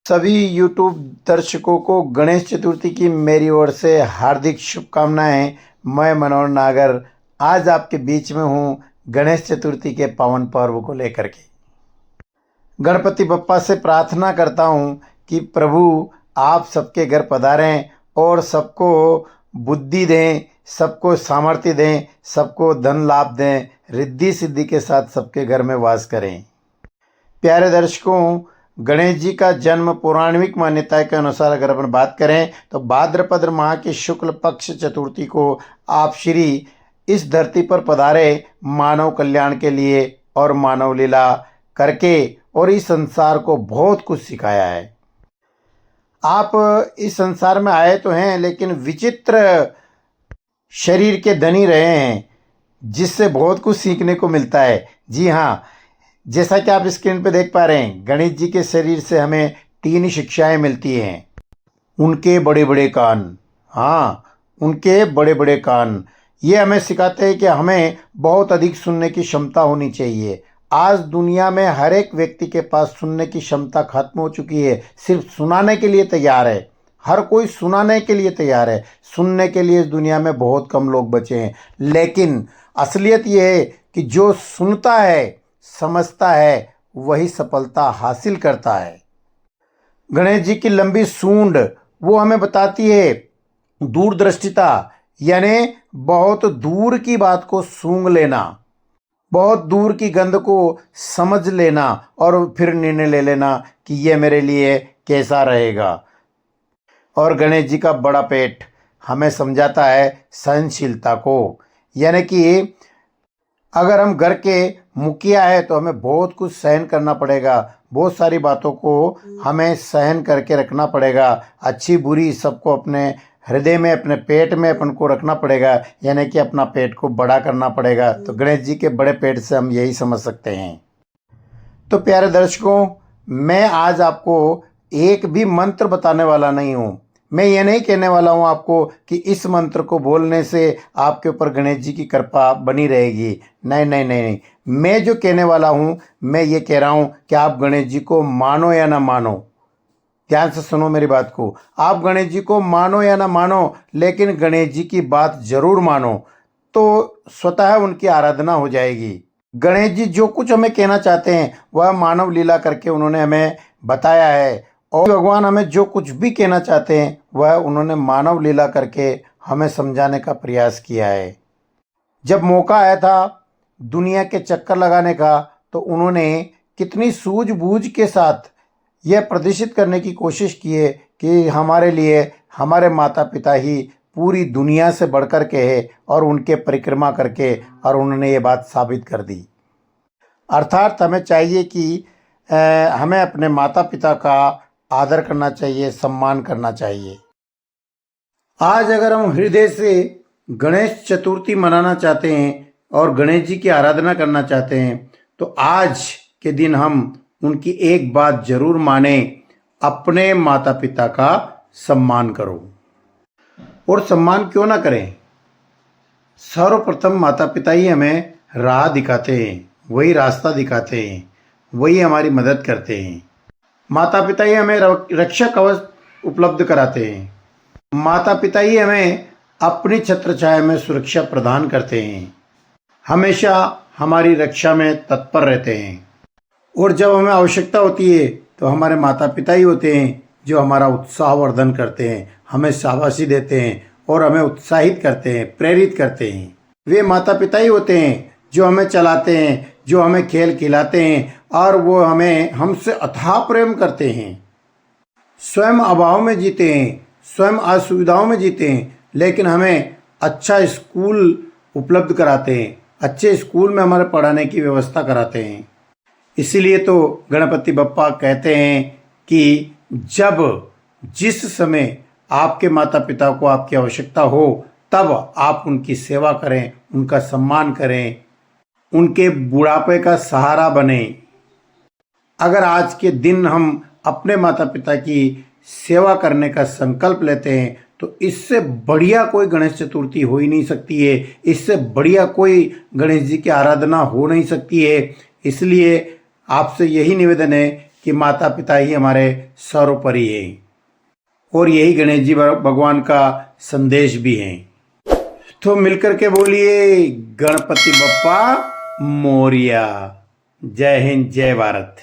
सभी YouTube दर्शकों को गणेश चतुर्थी की मेरी ओर से हार्दिक शुभकामनाएं। मैं मनोहर नागर आज आपके बीच में हूं गणेश चतुर्थी के पावन पर्व को लेकर के। गणपति बप्पा से प्रार्थना करता हूं कि प्रभु आप सबके घर पधारें और सबको बुद्धि दें, सबको सामर्थ्य दें, सबको धन लाभ दें, रिद्धि सिद्धि के साथ सबके घर में वास करें। प्यारे दर्शकों, गणेश जी का जन्म पौराणिक मान्यता के अनुसार अगर अपन बात करें तो भाद्रपद माह की शुक्ल पक्ष चतुर्थी को आप श्री इस धरती पर पधारे मानव कल्याण के लिए और मानव लीला करके और इस संसार को बहुत कुछ सिखाया है। आप इस संसार में आए तो हैं लेकिन विचित्र शरीर के धनी रहे हैं जिससे बहुत कुछ सीखने को मिलता है। जी हाँ, जैसा कि आप स्क्रीन पे देख पा रहे हैं, गणेश जी के शरीर से हमें 3 शिक्षाएं मिलती हैं। उनके बड़े बड़े कान, हाँ उनके बड़े बड़े कान, ये हमें सिखाते हैं कि हमें बहुत अधिक सुनने की क्षमता होनी चाहिए। आज दुनिया में हर एक व्यक्ति के पास सुनने की क्षमता खत्म हो चुकी है, सिर्फ सुनाने के लिए तैयार है। हर कोई सुनाने के लिए तैयार है, सुनने के लिए इस दुनिया में बहुत कम लोग बचे हैं। लेकिन असलियत यह है कि जो सुनता है, समझता है, वही सफलता हासिल करता है। गणेश जी की लंबी सूंड वो हमें बताती है दूरदृष्टिता, यानी बहुत दूर की बात को सूंघ लेना, बहुत दूर की गंध को समझ लेना और फिर निर्णय ले लेना कि यह मेरे लिए कैसा रहेगा। और गणेश जी का बड़ा पेट हमें समझाता है सहनशीलता को, यानी कि अगर हम घर के मुखिया है तो हमें बहुत कुछ सहन करना पड़ेगा, बहुत सारी बातों को हमें सहन करके रखना पड़ेगा। अच्छी बुरी सबको अपने हृदय में, अपने पेट में अपन को रखना पड़ेगा, यानी कि अपना पेट को बड़ा करना पड़ेगा। तो गणेश जी के बड़े पेट से हम यही समझ सकते हैं। तो प्यारे दर्शकों, मैं आज आपको एक भी मंत्र बताने वाला नहीं हूँ। मैं ये नहीं कहने वाला हूँ आपको कि इस मंत्र को बोलने से आपके ऊपर गणेश जी की कृपा बनी रहेगी। नहीं नहीं नहीं नहीं, मैं जो कहने वाला हूँ, मैं ये कह रहा हूँ कि आप गणेश जी को मानो या ना मानो, ध्यान से सुनो मेरी बात को। आप गणेश जी को मानो या ना मानो, लेकिन गणेश जी की बात जरूर मानो, तो स्वतः उनकी आराधना हो जाएगी। गणेश जी जो कुछ हमें कहना चाहते हैं वह मानव लीला करके उन्होंने हमें बताया है, और भगवान हमें जो कुछ भी कहना चाहते हैं वह उन्होंने मानव लीला करके हमें समझाने का प्रयास किया है। जब मौका आया था दुनिया के चक्कर लगाने का, तो उन्होंने कितनी सूझबूझ के साथ यह प्रदर्शित करने की कोशिश की है कि हमारे लिए हमारे माता पिता ही पूरी दुनिया से बढ़कर के है, और उनके परिक्रमा करके और उन्होंने ये बात साबित कर दी। अर्थात हमें चाहिए कि हमें अपने माता पिता का आदर करना चाहिए, सम्मान करना चाहिए। आज अगर हम हृदय से गणेश चतुर्थी मनाना चाहते हैं और गणेश जी की आराधना करना चाहते हैं, तो आज के दिन हम उनकी एक बात जरूर माने, अपने माता पिता का सम्मान करो। और सम्मान क्यों ना करें, सर्वप्रथम माता पिता ही हमें राह दिखाते हैं, वही रास्ता दिखाते हैं, वही हमारी मदद करते हैं। माता पिता ही हमें रक्षा कवच उपलब्ध कराते हैं। माता पिता ही हमें अपनी छत्र छाया में सुरक्षा प्रदान करते हैं, हमेशा हमारी रक्षा में तत्पर रहते हैं। और जब हमें आवश्यकता होती है तो हमारे माता पिता ही होते हैं जो हमारा उत्साहवर्धन करते हैं, हमें शाबाशी देते हैं और हमें उत्साहित करते हैं, प्रेरित करते हैं। वे माता पिता ही होते हैं जो हमें चलाते हैं, जो हमें खेल खिलाते हैं, और वो हमें हमसे अथाह प्रेम करते हैं। स्वयं अभाव में जीते हैं, स्वयं असुविधाओं में जीते हैं, लेकिन हमें अच्छा स्कूल उपलब्ध कराते हैं, अच्छे स्कूल में हमारे पढ़ाने की व्यवस्था कराते हैं। इसीलिए तो गणपति बप्पा कहते हैं कि जब जिस समय आपके माता पिता को आपकी आवश्यकता हो, तब आप उनकी सेवा करें, उनका सम्मान करें, उनके बुढ़ापे का सहारा बने। अगर आज के दिन हम अपने माता पिता की सेवा करने का संकल्प लेते हैं तो इससे बढ़िया कोई गणेश चतुर्थी हो ही नहीं सकती है, इससे बढ़िया कोई गणेश जी की आराधना हो नहीं सकती है। इसलिए आपसे यही निवेदन है कि माता पिता ही हमारे सर्वोपरि हैं और यही गणेश जी भगवान का संदेश भी है। तो मिलकर के बोलिए गणपति बप्पा मोरिया। जय हिंद, जय भारत।